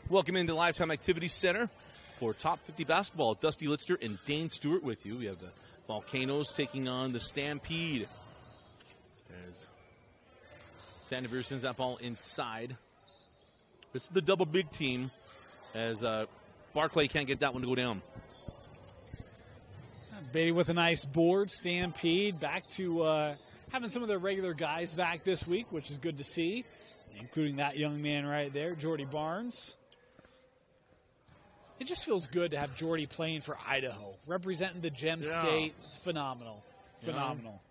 Welcome into Lifetime Activity Center for Top 50 Basketball. Dusty Litster and Dane Stewart with you. We have the Volcanoes taking on the Stampede. As Sandevere sends that ball inside. This is the double big team as Barclay can't get that one to go down. Beatty with a nice board. Stampede back to having some of their regular guys back this week, which is good to see, including that young man right there, Jordy Barnes. It just feels good to have Jordy playing for Idaho, representing the Gem State. It's phenomenal. Phenomenal.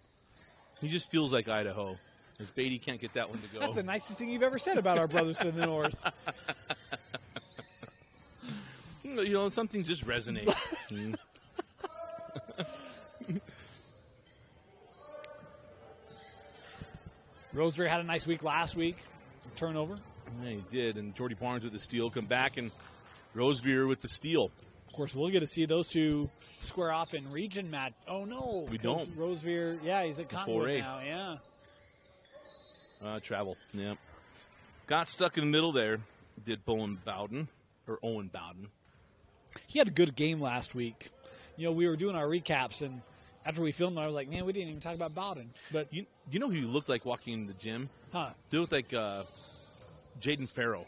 He just feels like Idaho, as Beatty can't get that one to go. That's the nicest thing you've ever said about our brothers to the north. You know, some things just resonate. Roseberry had a nice week last week. Turnover. Yeah, he did, and Jordy Barnes with the steal. Come back, and Rosevear with the steal. Of course, we'll get to see those two square off in region match. Oh, no. We don't. Rosevear, he's at Cottonwood now, Travel, yeah. Got stuck in the middle there, did Owen Bowden. He had a good game last week. You know, we were doing our recaps, and after we filmed, I was like, man, we didn't even talk about Bowden. But you know who you looked like walking in the gym? Huh? You looked like Jaden Farrell.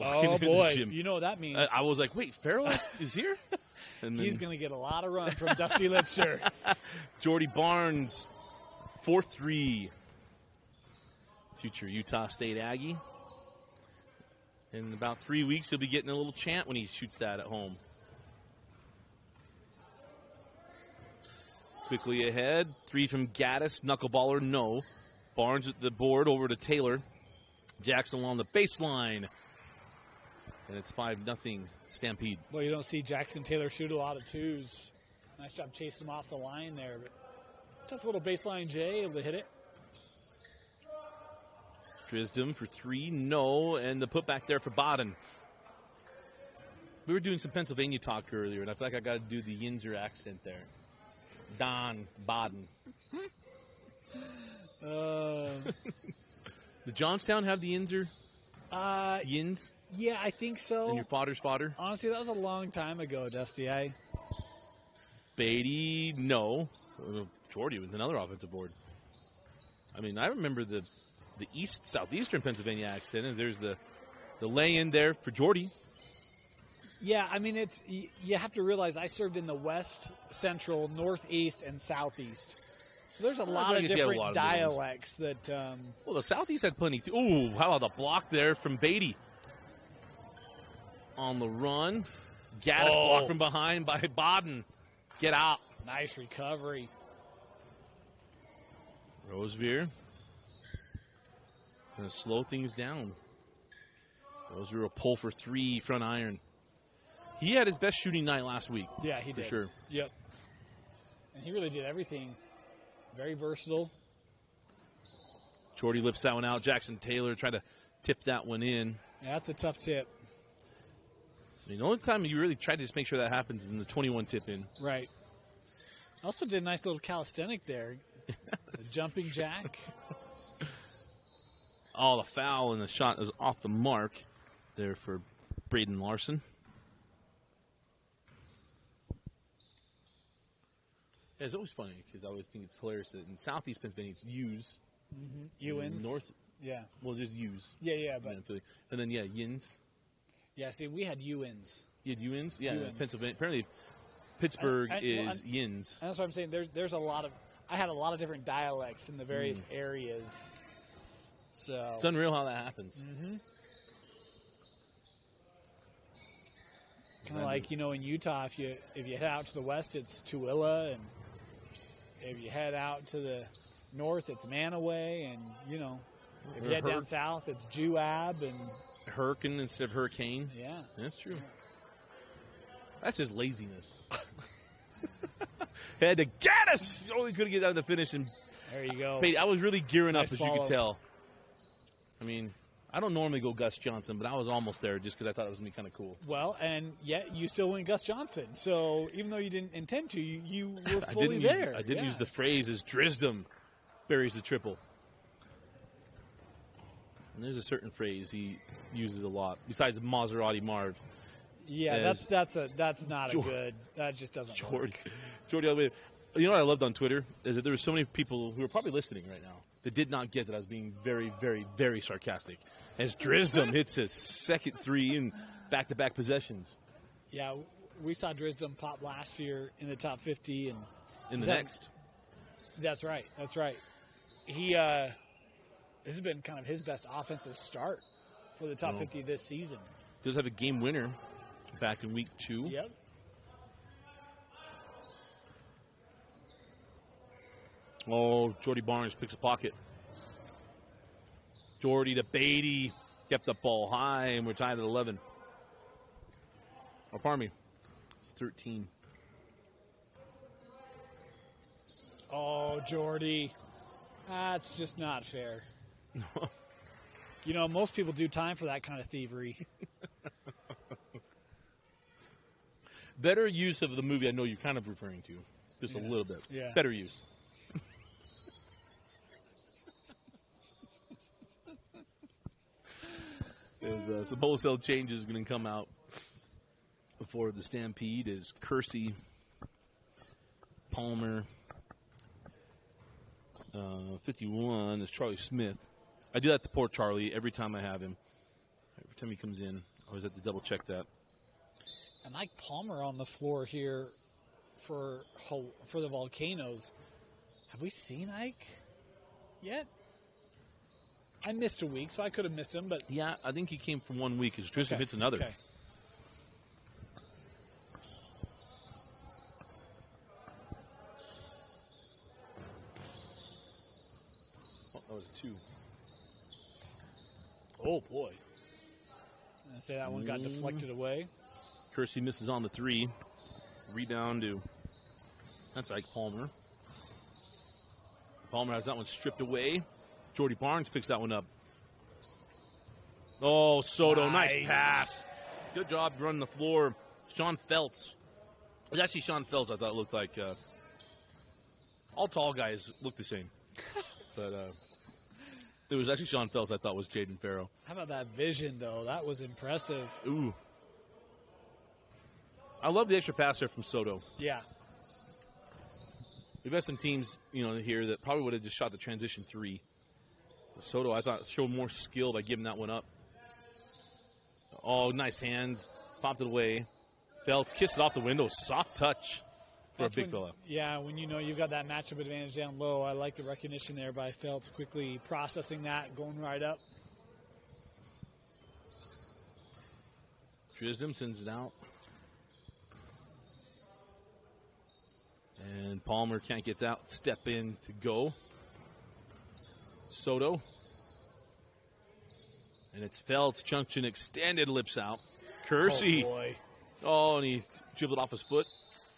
Oh, boy. You know what that means. I was like, wait, Farrell is here? And he's going to get a lot of run from Dusty Litster. Jordy Barnes, 4-3. Future Utah State Aggie. In about 3 weeks, he'll be getting a little chant when he shoots that at home. Quickly ahead. 3 from Gaddis. Knuckleballer, no. Barnes at the board over to Taylor. Jackson along the baseline. And it's 5-0 Stampede. Well, you don't see Jackson Taylor shoot a lot of twos. Nice job chasing him off the line there. But tough little baseline J, able to hit it. Drisdom for 3, no. And the putback there for Bowden. We were doing some Pennsylvania talk earlier, and I feel like I got to do the Yinzer accent there. Don Bowden. Did Johnstown have the Yinzer? Yins? Yeah, I think so. And your fodder's fodder? Honestly, that was a long time ago, Dusty. Beatty, no. Jordy with another offensive board. I mean, I remember the southeastern Pennsylvania accent, as there's the lay-in there for Jordy. Yeah, I mean, you have to realize I served in the west, central, northeast, and southeast. So there's a lot of different dialects that... Well, the southeast had plenty, too. Ooh, how about the block there from Beatty? On the run. Gaddis blocked from behind by Bowden. Get out. Nice recovery. Rosevear. Going to slow things down. Rosevear will pull for 3 front iron. He had his best shooting night last week. Yeah, he did. For sure. Yep. And he really did everything. Very versatile. Jordy lips that one out. Jackson Taylor tried to tip that one in. Yeah, that's a tough tip. I mean, the only time you really try to just make sure that happens is in the 21 tip in. Right. Also did a nice little calisthenic there. His jumping jack. Oh, the foul, and the shot is off the mark there for Braden Larson. Yeah, it's always funny because I always think it's hilarious that in Southeast Pennsylvania it's U's. Ewins. North. Yeah. Well, just U's. Yeah, but. And then, Yins. Yeah, see, we had Ewins. You had Ewins? Yeah, Ewins. Pennsylvania. Apparently, Pittsburgh is Yins. And that's what I'm saying. There's a lot of. I had a lot of different dialects in the various areas. So it's unreal how that happens. Kind of like, in Utah, if you head out to the west, it's Tooele, and if you head out to the north, it's Manaway, and if you head down south, it's Juab and Hurricane instead of Hurricane. Yeah, that's true. That's just laziness. Had to get us. Oh, we couldn't get out of the finish, and there you go. I was really gearing up, as you could tell. I mean, I don't normally go Gus Johnson, but I was almost there just because I thought it was going to be kind of cool. Well, and yet you still went Gus Johnson. So even though you didn't intend to, you were fully there. I didn't use the phrase as Drisdom buries the triple. And there's a certain phrase he uses a lot, besides Maserati Marv. Yeah, that's not a good. That just doesn't work. Jordy, you know what I loved on Twitter is that there were so many people who are probably listening right now that did not get that I was being very, very, very sarcastic. As Drisdom hits his second three in back-to-back possessions. Yeah, we saw Drisdom pop last year in the top 50, and in the next. That's right. That's right. He this has been kind of his best offensive start for the top 50 this season. Does have a game winner back in week 2. Yep. Oh, Jordy Barnes picks a pocket. Jordy to Beatty. Kept the ball high, and we're tied at 11. Oh, pardon me. It's 13. Oh, Jordy. That's just not fair. You know, most people do time for that kind of thievery. Better use of the movie I know you're kind of referring to. Just a little bit. Yeah. Better use. There's some wholesale changes going to come out before the Stampede is Kersey, Palmer, 51 is Charlie Smith. I do that to poor Charlie every time I have him. Every time he comes in, I always have to double check that. And Mike Palmer on the floor here for the Volcanoes. Have we seen Ike yet? I missed a week, so I could have missed him. But yeah, I think he came from 1 week. As Tristan hits another. Okay. Oh, that was a 2. Oh boy! I say that one got deflected away. Kersey misses on the 3. Rebound to that's Ike Palmer. Palmer has that one stripped away. Jordy Barnes picks that one up. Oh, Soto, nice pass. Good job running the floor. Sean Feltz. It was actually Sean Feltz I thought looked like. All tall guys look the same. But it was actually Sean Feltz I thought was Jaden Farrow. How about that vision, though? That was impressive. Ooh. I love the extra pass there from Soto. Yeah. We've got some teams, here that probably would have just shot the transition 3. Soto, I thought, showed more skill by giving that one up. Oh, nice hands. Popped it away. Feltz kissed it off the window. Soft touch for a big fella. Yeah, when you know you've got that matchup advantage down low, I like the recognition there by Feltz, quickly processing that, going right up. Drisdom sends it out. And Palmer can't get that step in to go. Soto. And it's Feltz. Junction extended, lips out. Kersey. Oh, boy. Oh, and he dribbled off his foot.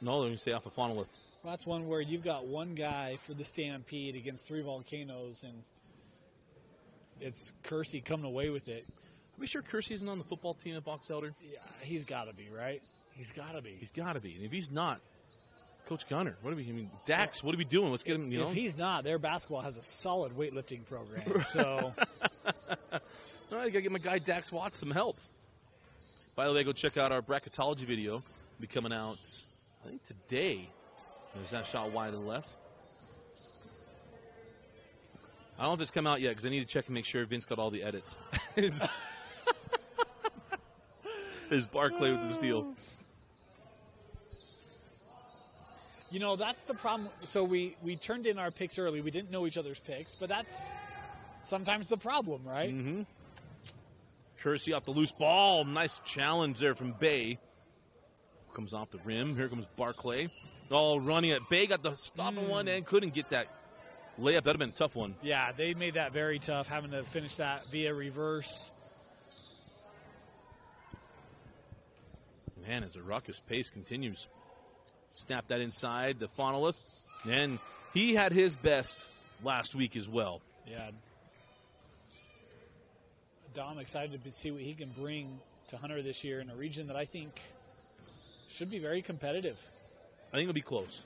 No, let me say off a Fonolith. Well, that's one where you've got one guy for the Stampede against 3 Volcanoes, and it's Kersey coming away with it. Are we sure Kersey isn't on the football team at Box Elder? Yeah, he's got to be, right? He's got to be. He's got to be. And if he's not, Coach Gunner, Dax, what are we doing? Let's get him, If he's not, their basketball has a solid weightlifting program. So, all right, I got to get my guy Dax Watts some help. By the way, go check out our bracketology video. It'll be coming out, I think, today. There's that shot wide to the left. I don't know if it's come out yet because I need to check and make sure Vince got all the edits. His Barclay with the steal. That's the problem. So we turned in our picks early. We didn't know each other's picks, but that's sometimes the problem, right? Mm-hmm. Kersey off the loose ball. Nice challenge there from Bay. Comes off the rim. Here comes Barclay. All running it. Bay got the stop on one and couldn't get that layup. That would have been a tough one. Yeah, they made that very tough, having to finish that via reverse. Man, as the ruckus pace continues. Snap that inside the Fonolith. And he had his best last week as well. Yeah. Dom, excited to see what he can bring to Hunter this year in a region that I think should be very competitive. I think it'll be close.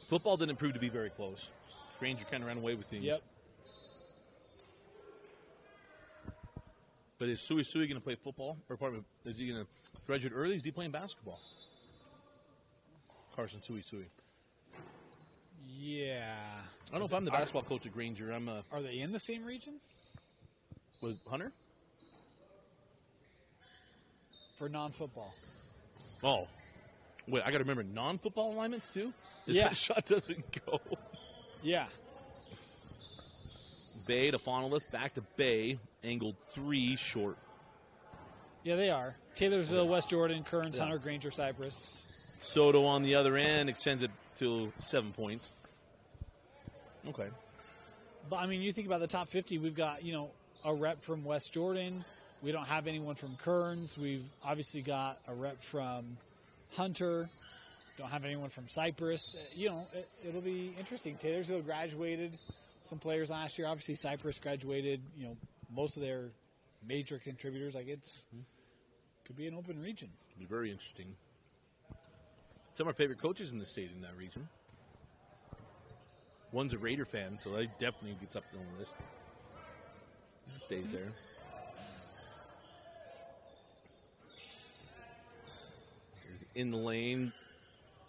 Football didn't prove to be very close. Granger kind of ran away with things. Yep. But is Sui going to play football? Or is he going to graduate early? Is he playing basketball? Carson Sui. Yeah. I don't know if I'm the basketball coach at Granger. Are they in the same region? With Hunter? For non-football. Oh. Wait, I got to remember non-football alignments too? Yeah. That shot doesn't go. Yeah. Bay to Faunalyth, back to Bay, angled 3 short. Yeah, they are. Taylorsville, West Jordan, Kearns, Hunter, Granger, Cypress. Soto on the other end extends it to 7 points. Okay. But, I mean, you think about the top 50, we've got, a rep from West Jordan. We don't have anyone from Kearns. We've obviously got a rep from Hunter. Don't have anyone from Cypress. It'll be interesting. Taylorsville graduated some players last year. Obviously, Cypress graduated, most of their major contributors. Could be an open region. It'll be very interesting. Some of our favorite coaches in the state in that region. One's a Raider fan, so that definitely gets up on the list. Stays there. Is in the lane.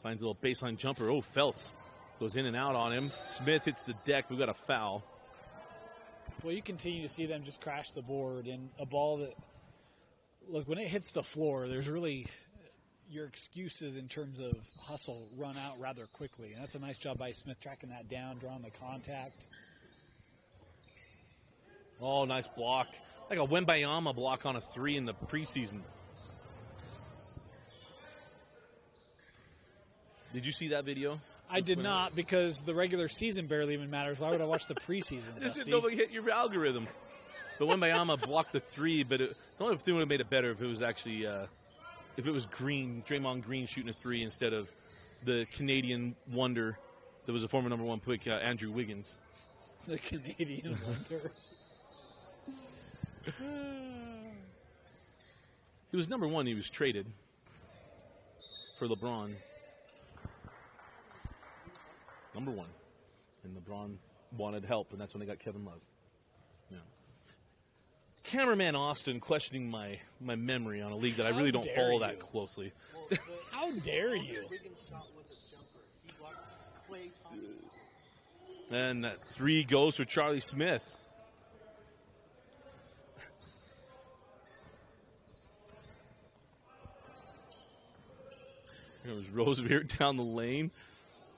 Finds a little baseline jumper. Oh, Feltz goes in and out on him. Smith hits the deck. We've got a foul. Well, you continue to see them just crash the board. And a ball that, look, when it hits the floor, there's really your excuses in terms of hustle run out rather quickly. And that's a nice job by Smith tracking that down, drawing the contact. Oh, nice block. Like a Wembayama block on a 3 in the preseason. Did you see that video? I did not, because the regular season barely even matters. Why would I watch the preseason? I just didn't know if it hit your algorithm. But Wembayama blocked the 3, but the only thing would have made it better if it was actually if it was Green, Draymond Green shooting a 3 instead of the Canadian wonder that was a former number 1 pick, Andrew Wiggins. The Canadian wonder. He was number 1. He was traded for LeBron. Number 1. And LeBron wanted help, and that's when they got Kevin Love. Yeah. Cameraman Austin questioning my memory on a league that I really don't follow that closely. How dare you? And that 3 goes for Charlie Smith. It was Roosevelt down the lane.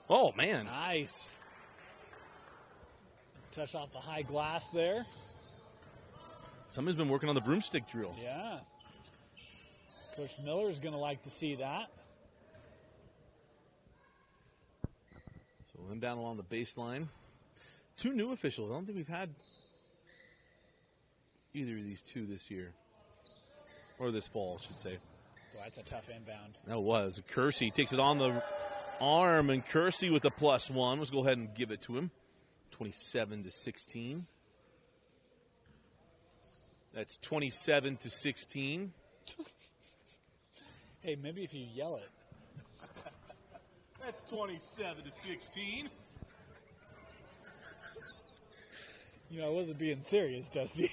Oh, man. Nice. Touch off the high glass there. Somebody's been working on the broomstick drill. Yeah. Coach Miller's going to like to see that. So them down along the baseline. 2 new officials. I don't think we've had either of these 2 this year. Or this fall, I should say. Well, that's a tough inbound. That was. Kersey takes it on the arm, and Kersey with the +1. Let's go ahead and give it to him. 27-16. That's 27-16. Hey, maybe if you yell it. That's 27-16. I wasn't being serious, Dusty.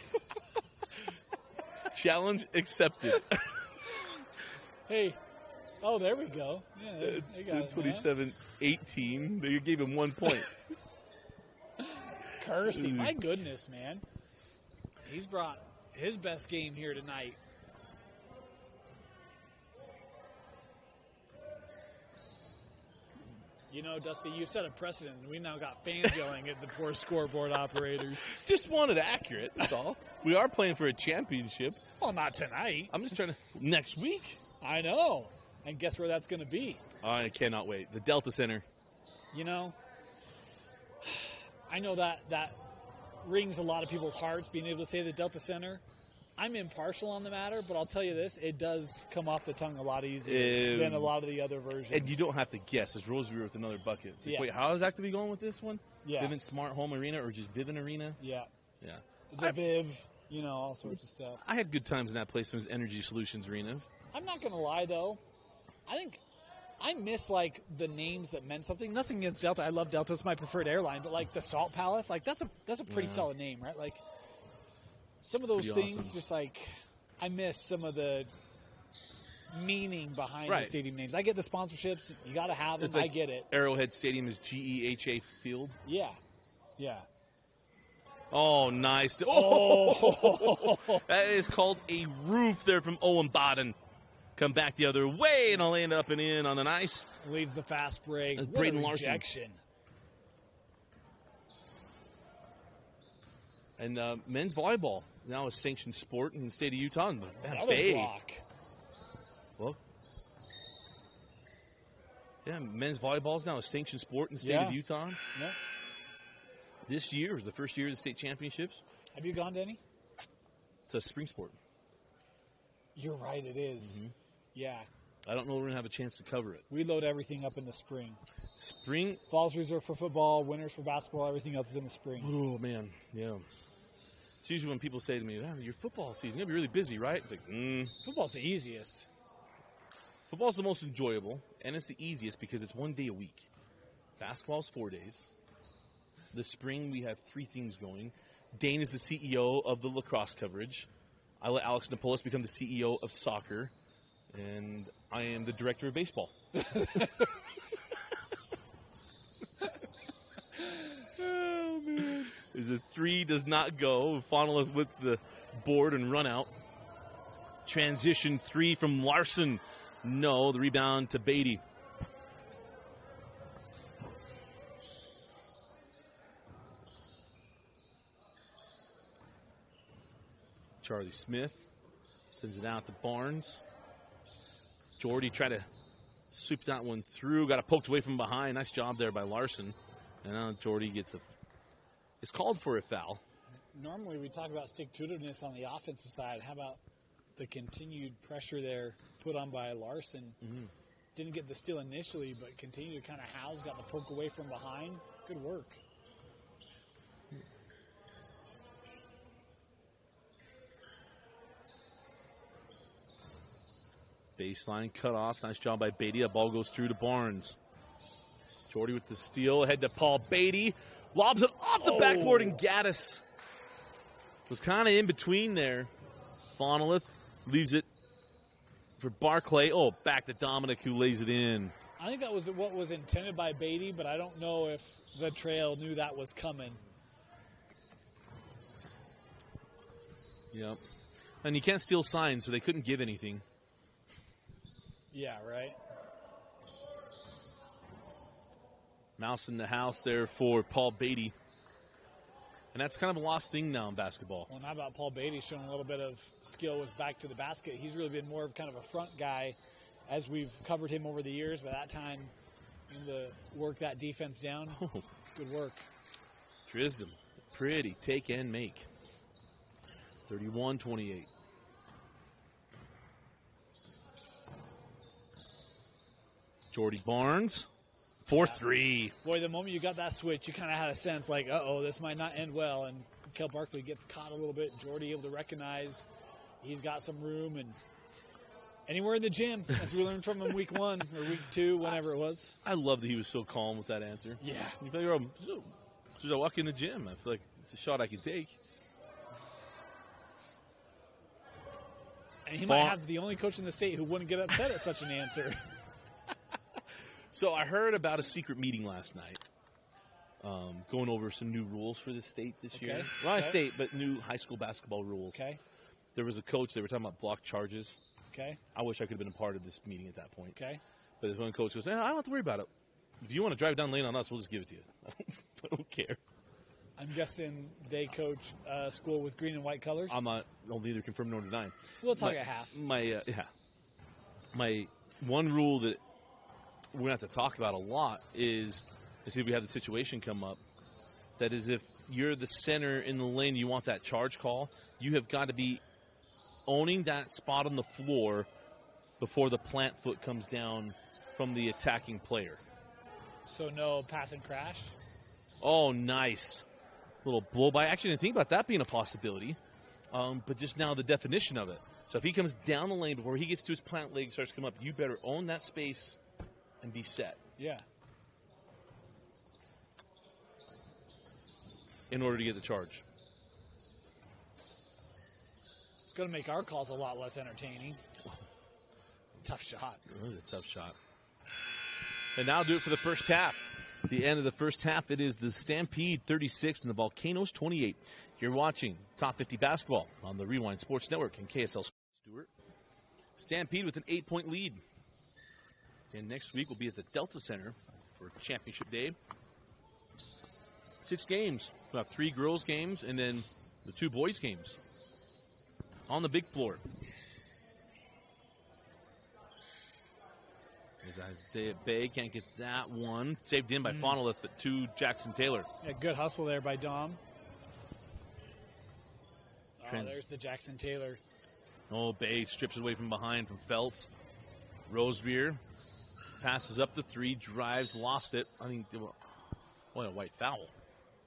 Challenge accepted. Hey. Oh, there we go. Yeah, they got it, 27-18. They gave him 1 point. Kersey, my goodness, man. He's brought his best game here tonight. Dusty, you set a precedent. We now got fans yelling at the poor scoreboard operators. Just wanted accurate, that's all. We are playing for a championship. Well, not tonight. I'm just trying to... Next week? I know. And guess where that's going to be? I cannot wait. The Delta Center. I know that rings a lot of people's hearts, being able to say the Delta Center. I'm impartial on the matter, but I'll tell you this, it does come off the tongue a lot easier than a lot of the other versions. And you don't have to guess. It's Rosevere with another bucket. It's like, wait, how is Actively going with this one? Yeah. Vivint Smart Home Arena or just Vivint Arena? Yeah. Yeah. The Viv, all sorts of stuff. I had good times in that place. It was Energy Solutions Arena. I'm not going to lie, though. I think I miss, the names that meant something. Nothing against Delta. I love Delta. It's my preferred airline. But, the Salt Palace, that's a pretty solid name, right? Some of those Pretty things, awesome. just like I miss some of the meaning behind Right. the stadium names. I get the sponsorships. You got to have them. It's like I get it. Arrowhead Stadium is GEHA Field. Yeah. Yeah. Oh, nice. Oh. That is called a roof there from Owen Baden. Come back the other way, and I'll land up and in on the ice. Leads the fast break. That's What Braden a Larson. rejection. And men's volleyball now a sanctioned sport in the state of Utah. And Another Bay. block. Well, yeah, men's volleyball is now a sanctioned sport in the state of Utah. Yeah. This year was the first year of the state championships. Have you gone to any? It's a spring sport. You're right, it is. Mm-hmm. Yeah. I don't know if we're going to have a chance to cover it. We load everything up in the spring. Spring? Fall's reserved for football, winters for basketball, everything else is in the spring. Oh, man, yeah. It's usually when people say to me, your football season, you'll be really busy, right? It's like, Football's the easiest. Football's the most enjoyable, and it's the easiest because it's 1 day a week. Basketball's 4 days. The spring, we have 3 things going. Dane is the CEO of the lacrosse coverage. I let Alex Napolis become the CEO of soccer, and I am the director of baseball. Oh, man. There's a 3 does not go. Funnel is with the board and run out. Transition 3 from Larson. No, the rebound to Beatty. Charlie Smith sends it out to Barnes. Jordy tried to sweep that one through. Got it poked away from behind. Nice job there by Larson. And now Jordy gets it's called for a foul. Normally we talk about stick-to-itiveness on the offensive side. How about the continued pressure there put on by Larson? Mm-hmm. Didn't get the steal initially, but continued to kind of house, got the poke away from behind. Good work. Baseline cut off. Nice job by Beatty. The ball goes through to Barnes. Jordy with the steal. Ahead to Paul Beatty. Lobs it off the backboard, and Gaddis was kind of in between there. Fonolith leaves it for Barclay. Oh, back to Dominic, who lays it in. I think that was what was intended by Beatty, but I don't know if the Trail knew that was coming. Yep. And you can't steal signs, so they couldn't give anything. Yeah, right? Mouse in the house there for Paul Beatty. And that's kind of a lost thing now in basketball. Well, how about Paul Beatty showing a little bit of skill with back to the basket? He's really been more of kind of a front guy as we've covered him over the years. By that time, to work that defense down, good work. Trisdom, pretty take and make. 31-28. Jordy Barnes, 4-3. Boy, the moment you got that switch, you kind of had a sense like, uh-oh, this might not end well. And Kel Barkley gets caught a little bit. Jordy able to recognize he's got some room. And anywhere in the gym, as we learned from him week 1 or week 2, whenever it was. I love that he was so calm with that answer. Yeah. You feel like, as I walk in the gym, I feel like it's a shot I can take. And he might have the only coach in the state who wouldn't get upset at such an answer. So I heard about a secret meeting last night, going over some new rules for the state this year. Well, not state, but new high school basketball rules. Okay. There was a coach. They were talking about block charges. Okay. I wish I could have been a part of this meeting at that point. Okay. But this one coach goes, I don't have to worry about it. If you want to drive down lane on us, we'll just give it to you. I don't care. I'm guessing they coach a school with green and white colors? I'm not neither confirmed nor denied. We'll talk at half. My one rule that we're going to have to talk about a lot is if we have the situation come up, that is if you're the center in the lane, you want that charge call, you have got to be owning that spot on the floor before the plant foot comes down from the attacking player. So no pass and crash? Oh, nice. Little blow by. Actually, I didn't think about that being a possibility, but just now the definition of it. So if he comes down the lane before he gets to his plant leg, starts to come up, you better own that space and be set. Yeah. In order to get the charge. going to make our calls a lot less entertaining. Tough shot. Really a tough shot. And now do it for the first half. The end of the first half, it is the Stampede 36 and the Volcanoes 28. You're watching Top 50 Basketball on the Rewind Sports Network and KSL Sports Stewart. Stampede with an 8-point lead. And next week we'll be at the Delta Center for Championship Day. 6 games. We'll have 3 girls games and then the 2 boys games on the big floor. As Isaiah Bay can't get that one. Saved in by Fonolith, but to Jackson Taylor. Yeah, good hustle there by Dom. Oh, there's the Jackson Taylor. Oh, Bay strips it away from behind from Feltz. Rosevear passes up the 3, drives, lost it. I think, what a white foul.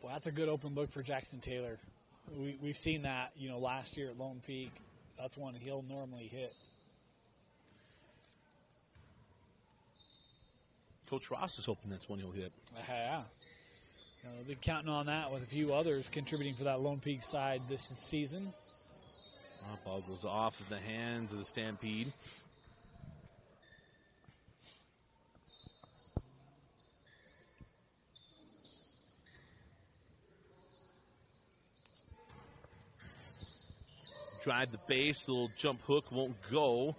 Well, that's a good open look for Jackson Taylor. We've seen that, last year at Lone Peak. That's one he'll normally hit. Coach Ross is hoping that's one he'll hit. Yeah. They're counting on that with a few others contributing for that Lone Peak side this season. Ball goes off of the hands of the Stampede. Drive the base, the little jump hook won't go.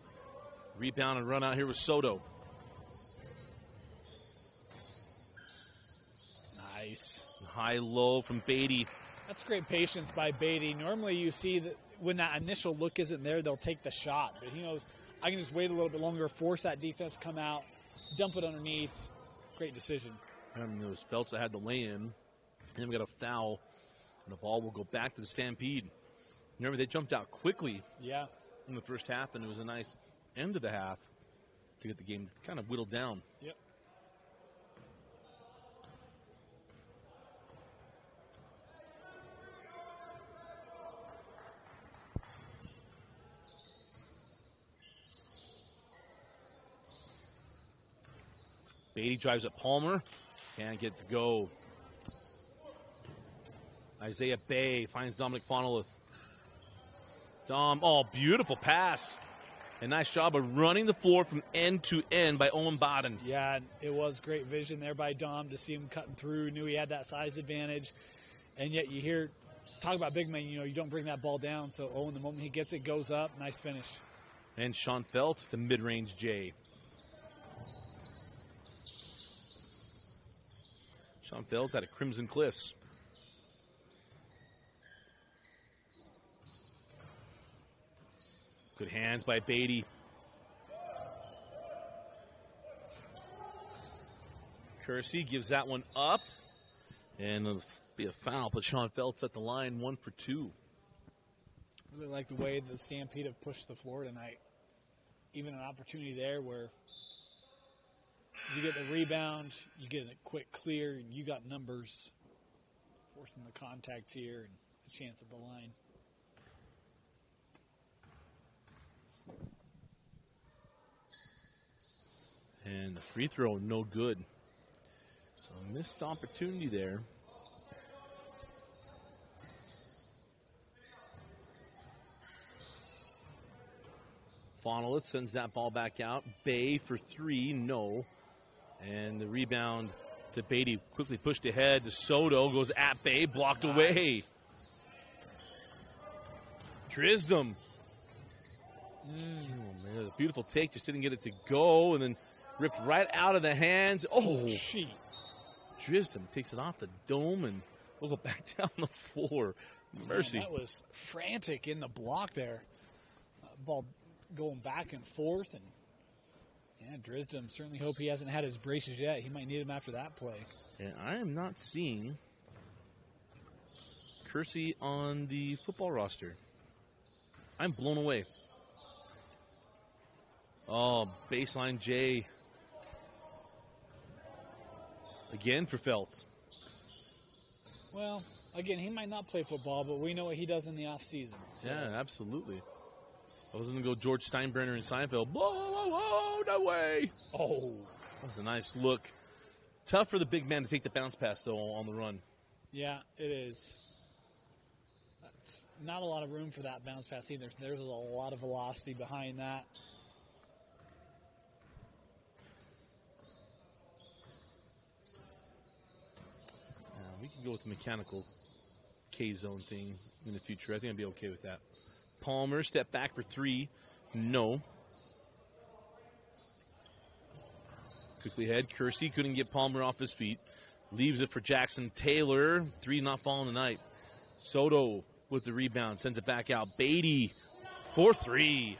Rebound and run out here with Soto. Nice. High-low from Beatty. That's great patience by Beatty. Normally you see that when that initial look isn't there, they'll take the shot. But he knows, I can just wait a little bit longer, force that defense to come out, dump it underneath. Great decision. There was Feltz that had the lay-in. And then we got a foul, and the ball will go back to the Stampede. Remember, they jumped out quickly in the first half, and it was a nice end of the half to get the game kind of whittled down. Yep. Beatty drives at Palmer. Can't get to go. Isaiah Bay finds Dominic Fonolith. Dom, beautiful pass. A nice job of running the floor from end to end by Owen Baden. Yeah, it was great vision there by Dom to see him cutting through. Knew he had that size advantage. And yet you hear, talk about big men, you don't bring that ball down. So Owen, the moment he gets it, goes up. Nice finish. And Sean Feltz, the mid-range J. Sean Feltz out of Crimson Cliffs. Good hands by Beatty. Kersey gives that one up. And it'll be a foul, but Sean Feltz at the line, 1 for 2. Really like the way the Stampede have pushed the floor tonight. Even an opportunity there where you get the rebound, you get a quick clear, and you got numbers forcing the contact here and a chance at the line. And the free throw, no good. So a missed opportunity there. Fonolith sends that ball back out. Bay for 3, no. And the rebound to Beatty, quickly pushed ahead to Soto, goes at Bay, blocked away. Drisdom. Oh, man, a beautiful take, just didn't get it to go, and then ripped right out of the hands. Oh, gee. Drisdom takes it off the dome, and we'll go back down the floor. Mercy. Man, that was frantic in the block there. Ball going back and forth, and Drisdom, certainly hope he hasn't had his braces yet. He might need them after that play. And I am not seeing Kersey on the football roster. I'm blown away. Oh, baseline J. Again for Feltz. Well, again, he might not play football, but we know what he does in the offseason. So. Yeah, absolutely. I was going to go George Steinbrenner and Seinfeld. Whoa, whoa, whoa, no way. Oh. That was a nice look. Tough for the big man to take the bounce pass, though, on the run. Yeah, it is. That's not a lot of room for that bounce pass either. There's a lot of velocity behind that. We can go with the mechanical K-zone thing in the future. I think I'd be okay with that. Palmer, step back for 3. No. Quickly ahead. Kersey couldn't get Palmer off his feet. Leaves it for Jackson Taylor. 3 not falling tonight. Soto with the rebound. Sends it back out. Beatty for 3.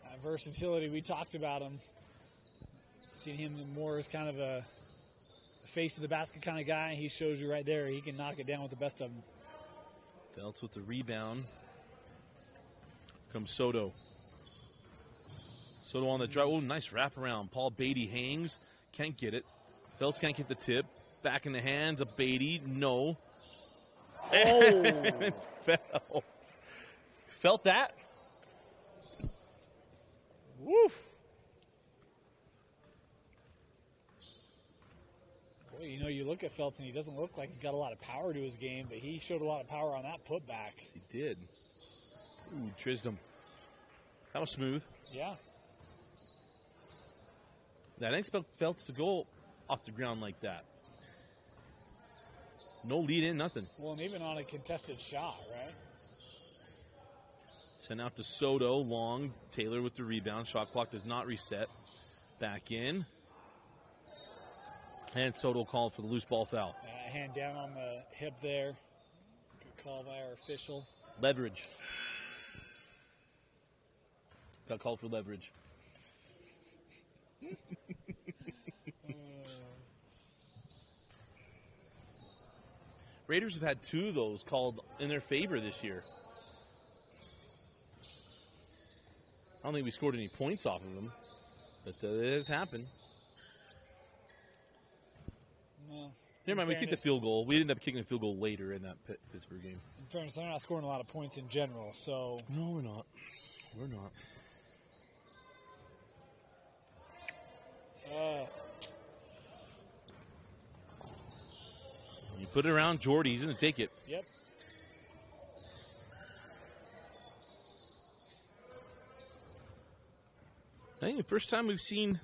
That versatility, we talked about him. Seen him more as kind of a face of the basket kind of guy. He shows you right there. He can knock it down with the best of them. Feltz with the rebound. Comes Soto. Soto on the drive. Oh, nice wraparound. Paul Beatty hangs. Can't get it. Feltz can't get the tip. Back in the hands of Beatty. No. Oh. Feltz. Felt that? Woof. Boy, you know, you look at Feltz and he doesn't look like he's got a lot of power to his game, but he showed a lot of power on that putback. Yes, he did. Ooh, Trisdom. That was smooth. Yeah. I didn't expect Feltz to go off the ground like that. No lead in, nothing. Well, and even on a contested shot, right? Sent out to Soto, long. Taylor with the rebound. Shot clock does not reset. Back in. And Soto called for the loose ball foul. Hand down on the hip there. Good call by our official. Leverage. Got called for leverage. Raiders have had 2 of those called in their favor this year. I don't think we scored any points off of them, but it has happened. No. Never mind, we kicked the field goal. We ended up kicking a field goal later in that Pittsburgh game. In fairness, they're not scoring a lot of points in general, so. No, we're not. We're not. You put it around Jordy, he's going to take it. Yep. I think the first time we've seen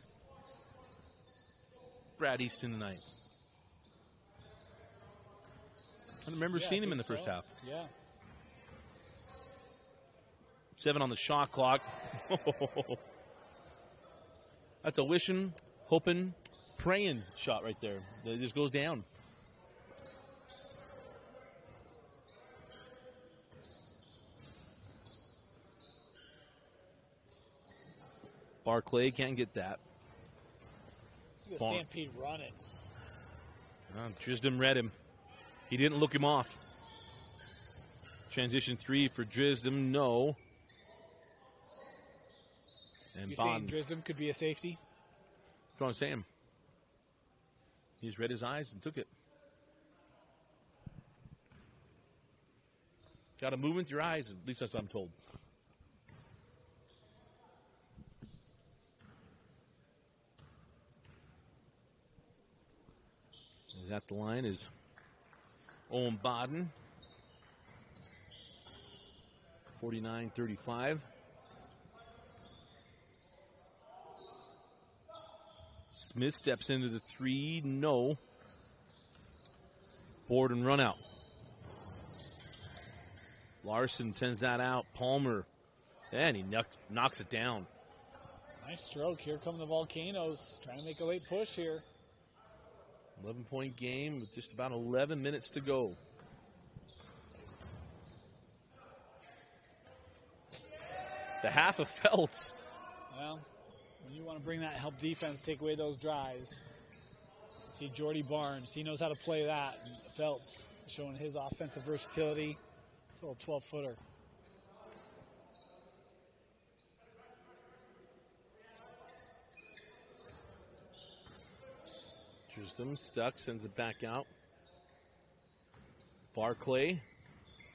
Brad Easton tonight. I don't remember seeing him in the first half. Yeah. 7 on the shot clock. That's a wishing, hoping, praying shot right there. It just goes down. Barclay can't get that. Look at Stampede running. Drisdom read him. He didn't look him off. Transition 3 for Drisdom, no. And you saying Drisdom could be a safety? That's what I'm saying. He just read his eyes and took it. Got to move with your eyes, at least that's what I'm told. At the line is Owen Baden. 49-35. Smith steps into the 3. No. Board and run out. Larson sends that out. Palmer. And he knocks it down. Nice stroke. Here come the Volcanoes. Trying to make a late push here. 11-point game with just about 11 minutes to go. The half of Feltz. Well, when you want to bring that, help defense take away those drives. See Jordy Barnes. He knows how to play that. And Feltz showing his offensive versatility. It's a little 12-footer. Drisdom stuck, sends it back out. Barclay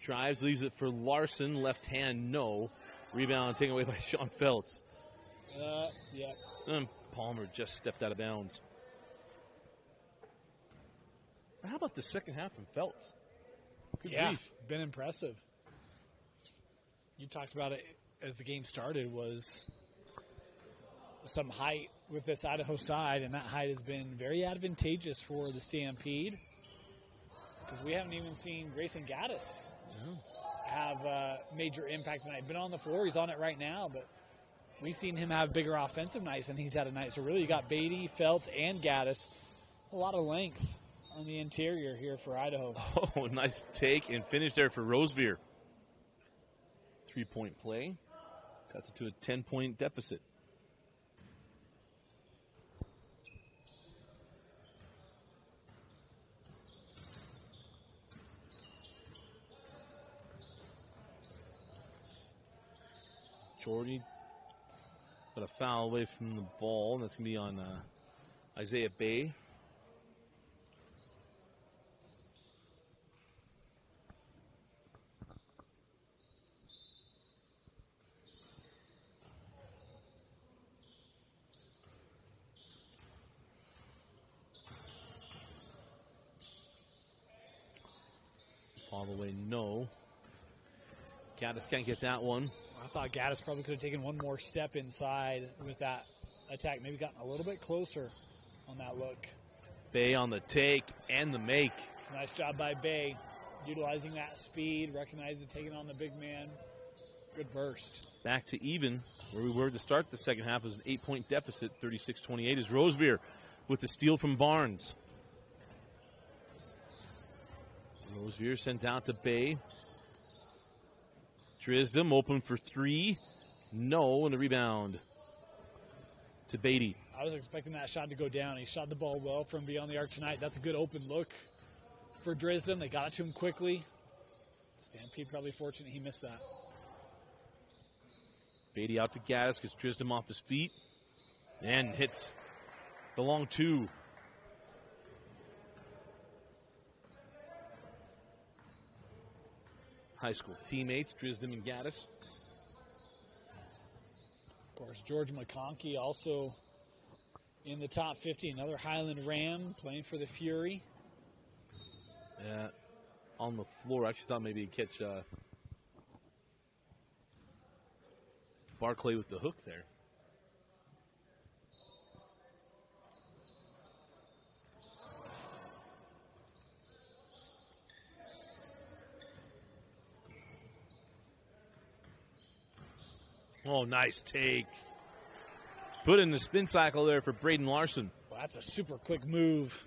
drives, leaves it for Larson. Left hand, no. Rebound taken away by Sean Feltz. Yeah. And Palmer just stepped out of bounds. How about the second half from Feltz? Good Yeah, grief. been impressive. You talked about it as the game started, was some height with this Idaho side, and that height has been very advantageous for the Stampede because we haven't even seen Grayson Gaddis have a major impact tonight. Been on the floor, he's on it right now, but we've seen him have bigger offensive nights than he's had a night. So really you got Beatty, Feltz, and Gaddis. A lot of length on the interior here for Idaho. Oh, nice take and finish there for Rosevear. 3-point play. Cuts it to a 10-point deficit. Jordy got a foul away from the ball, and that's going to be on Isaiah Bay. All the way, no. Gaddis can't get that one. I thought Gaddis probably could have taken one more step inside with that attack. Maybe gotten a little bit closer on that look. Bay on the take and the make. It's a nice job by Bay, utilizing that speed, recognizing taking on the big man. Good burst. Back to even, where we were to start the second half. It was an 8-point deficit, 36-28, is Rosevear with the steal from Barnes. Rosevear sends out to Bay. Drisdom open for three. No, and the rebound to Beatty. I was expecting that shot to go down. He shot the ball well from beyond the arc tonight. That's a good open look for Drisdom. They got it to him quickly. Stampede probably fortunate he missed that. Beatty out to Gaddis, gets Drisdom off his feet, and hits the long two. High school teammates, Drisdom and Gaddis. Of course, George McConkey also in the top 50. Another Highland Ram playing for the Fury. Yeah, on the floor. I actually thought maybe he'd catch Barclay with the hook there. Oh, nice take. Put in the spin cycle there for Braden Larson. Well, that's a super quick move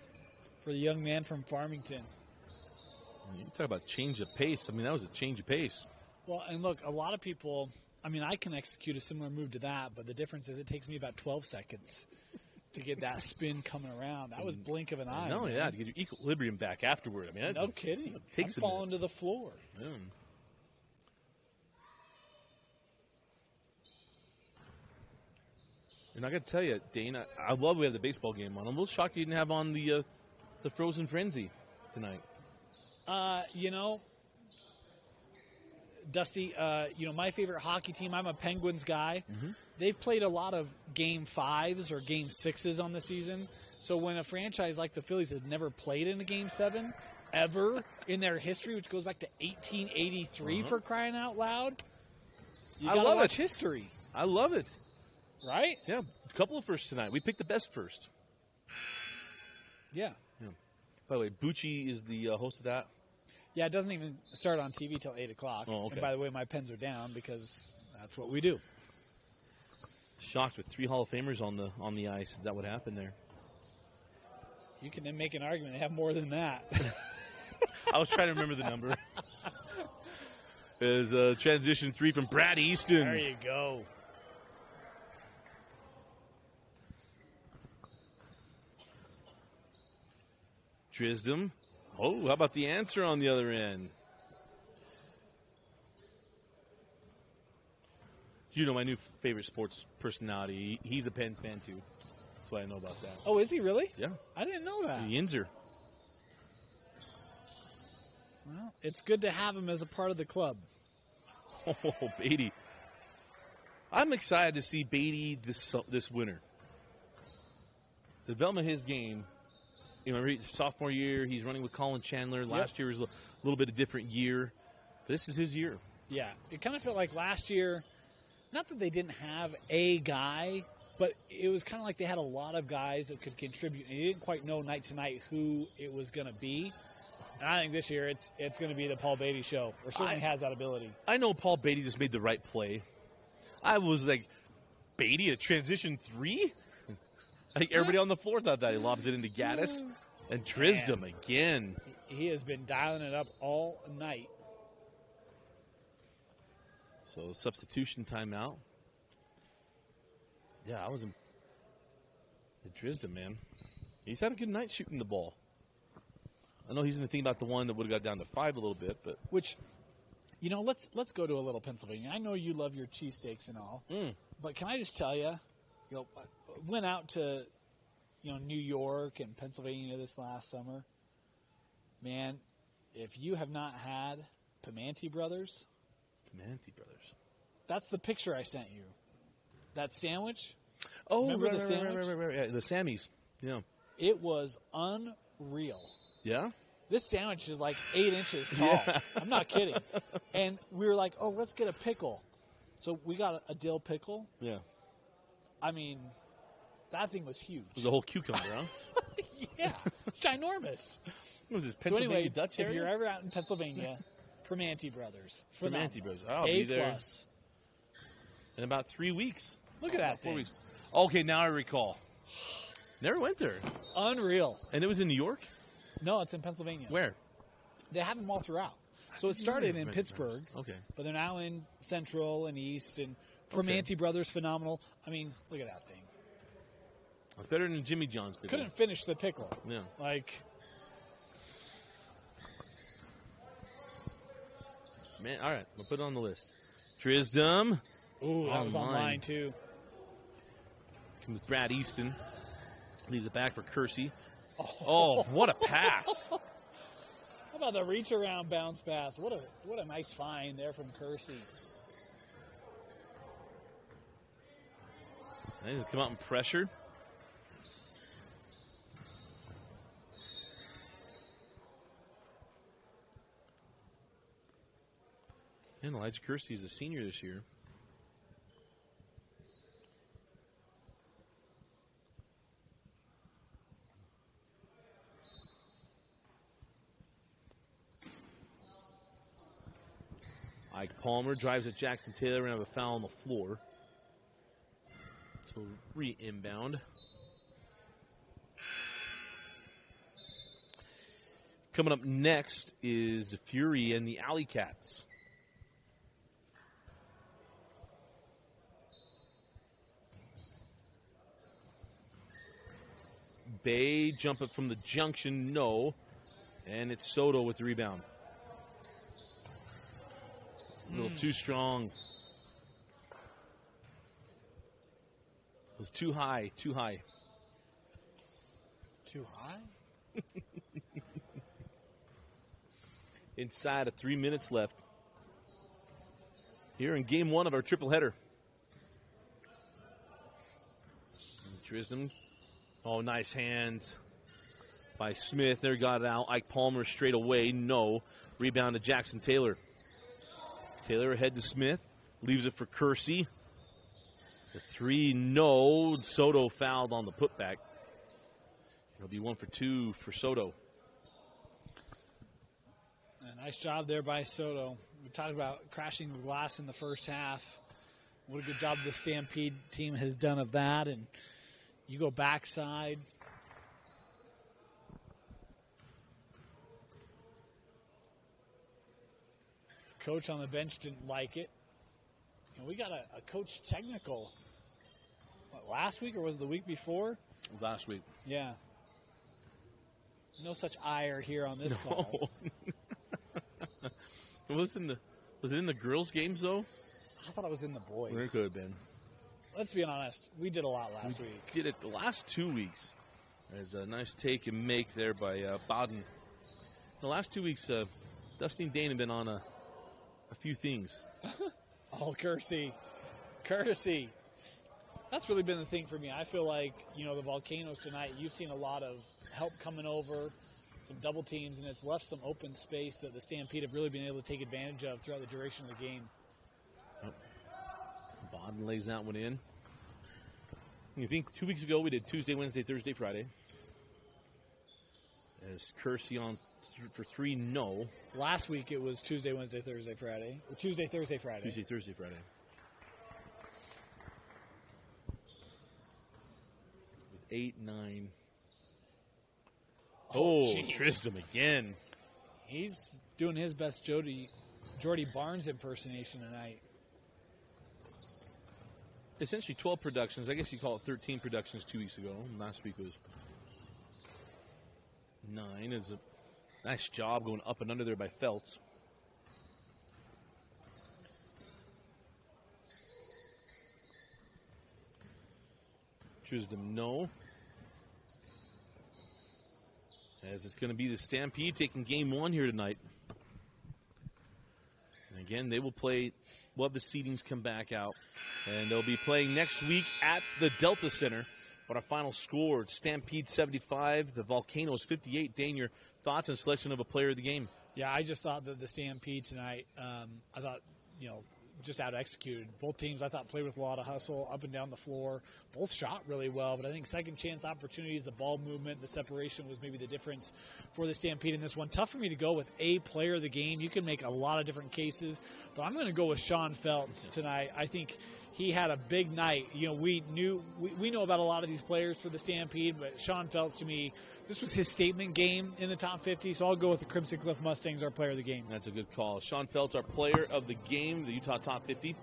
for the young man from Farmington. You talk about change of pace. I mean, that was a change of pace. Well, and look, a lot of people, I mean, I can execute a similar move to that, but the difference is it takes me about 12 seconds to get that spin coming around. That was blink of an eye. No, yeah, to get your equilibrium back afterward. I mean, no kidding. It takes I'm falling to the floor. Yeah. And I got to tell you, Dane, I love we have the baseball game on. I'm a little shocked you didn't have on the Frozen Frenzy tonight. You know, Dusty, my favorite hockey team, I'm a Penguins guy. Mm-hmm. They've played a lot of Game 5s or Game 6s on the season. So when a franchise like the Phillies has never played in a Game 7 ever in their history, which goes back to 1883 for crying out loud, you got to watch history. I love it. Right? Yeah, a couple of firsts tonight. We picked the best first. Yeah. By the way, Bucci is the host of that. Yeah, it doesn't even start on TV till 8 o'clock. Oh, okay. And by the way, my pens are down because that's what we do. Shocked with 3 Hall of Famers on the ice. That would happen there. You can then make an argument they have more than that. I was trying to remember the number. There's a transition 3 from Brad Easton. There you go. Drisdom. Oh, how about the answer on the other end? You know my new favorite sports personality. He's a Pens fan, too. That's why I know about that. Oh, is he really? Yeah. I didn't know that. The Yinzer. Well, it's good to have him as a part of the club. Oh, Beatty. I'm excited to see Beatty this winter. The development of his game You remember, sophomore year, he's running with Colin Chandler. Last year was a little bit of different year. This is his year. Yeah, it kind of felt like last year, not that they didn't have a guy, but it was kind of like they had a lot of guys that could contribute, and you didn't quite know night to night who it was going to be. And I think this year it's going to be the Paul Beatty show, or certainly has that ability. I know Paul Beatty just made the right play. I was like, Beatty, a transition 3? I think everybody on the floor thought that. He lobs it into Gaddis and Trisdom again. He has been dialing it up all night. So substitution timeout. Yeah, I was in Trisdom, man. He's had a good night shooting the ball. I know he's going to think about the one that would have got down to 5 a little bit, but which, let's go to a little Pennsylvania. I know you love your cheesesteaks and all, but can I just tell you, went out to, New York and Pennsylvania this last summer. Man, if you have not had Pimanti Brothers, that's the picture I sent you. That sandwich. Oh, remember the sandwich? Right. Yeah, the Sammys. Yeah, it was unreal. Yeah. This sandwich is like 8 inches tall. Yeah. I'm not kidding. And we were like, oh, let's get a pickle. So we got a dill pickle. Yeah. I mean, that thing was huge. It was a whole cucumber, huh? Yeah. It's ginormous. What was this, Pennsylvania so anyway, Dutch area? If you're ever out in Pennsylvania, Primanti Brothers. Primanti Brothers. I'll be there. A+. In about 3 weeks. Look at that 4 thing. weeks. Okay, now I recall. Never went there. Unreal. And it was in New York? No, it's in Pennsylvania. Where? They have them all throughout. So it started in Pittsburgh. Okay. But they're now in Central and East. And Primanti Brothers, phenomenal. I mean, look at that thing. It's better than Jimmy John's pickle. Couldn't finish the pickle. Yeah. Man, all right. We'll put it on the list. Trisdom. Ooh, that was on mine, too. Comes Brad Easton. Leaves it back for Kersey. Oh, what a pass. How about the reach around bounce pass? What a nice find there from Kersey. They just come out and pressure. And Elijah Kersey is the senior this year. Ike Palmer drives at Jackson Taylor and have a foul on the floor. So re-inbound. Coming up next is Fury and the Alley Cats. Bay jump it from the junction, no. And it's Soto with the rebound. A little too strong. It was too high, too high. Too high? Inside of 3 minutes left. Here in game 1 of our triple header. Trisdom. Oh, nice hands by Smith. There, got it out. Ike Palmer straight away. No. Rebound to Jackson Taylor. Taylor ahead to Smith. Leaves it for Kersey. The 3, no. Soto fouled on the putback. It'll be 1 for 2 for Soto. A nice job there by Soto. We talked about crashing the glass in the first half. What a good job the Stampede team has done of that. And you go backside. Coach on the bench didn't like it. And we got a coach technical. Last week or was it the week before? Last week. Yeah. No such ire here on this call. Was it in the girls' games though? I thought it was in the boys. It could have been. Let's be honest. We did a lot last week. Did it the last 2 weeks. There's a nice take and make there by Bowden. The last 2 weeks, Dusty and Dane have been on a few things. Oh, Kersey. That's really been the thing for me. I feel like, the Volcanoes tonight, you've seen a lot of help coming over, some double teams, and it's left some open space that the Stampede have really been able to take advantage of throughout the duration of the game. Bodden lays that one in. You think 2 weeks ago we did Tuesday, Wednesday, Thursday, Friday. As Kersey on for 3, no. Last week it was Tuesday, Wednesday, Thursday, Friday. Or Tuesday, Thursday, Friday. Tuesday, Thursday, Friday. With 8, 9. Oh, Tristram again. He's doing his best Jordy Barnes impersonation tonight. Essentially 12 productions. I guess you call it 13 productions 2 weeks ago. Last week was 9. It's a nice job going up and under there by Feltz. Tristram, no. As it's going to be the Stampede taking game 1 here tonight. And again, they will play. We'll have the seedings come back out. And they'll be playing next week at the Delta Center. But our final score, Stampede 75, the Volcanoes 58. Dane, your thoughts and selection of a player of the game? Yeah, I just thought that the Stampede tonight, I thought, just out-executed. Both teams, I thought, played with a lot of hustle up and down the floor. Both shot really well, but I think second chance opportunities, the ball movement, the separation was maybe the difference for the Stampede in this one. Tough for me to go with a player of the game. You can make a lot of different cases, but I'm going to go with Sean Feltz tonight. I think he had a big night. We know about a lot of these players for the Stampede, but Sean Feltz, to me, this was his statement game in the top 50, so I'll go with the Crimson Cliff Mustangs, our player of the game. That's a good call. Sean Feltz, our player of the game, the Utah top 50.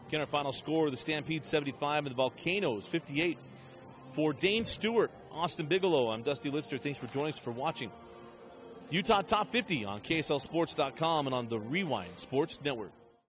Again, our final score, the Stampede 75 and the Volcanoes 58. For Dane Stewart, Austin Bigelow, I'm Dusty Lister. Thanks for joining us, for watching Utah Top 50 on KSLSports.com and on the Rewind Sports Network.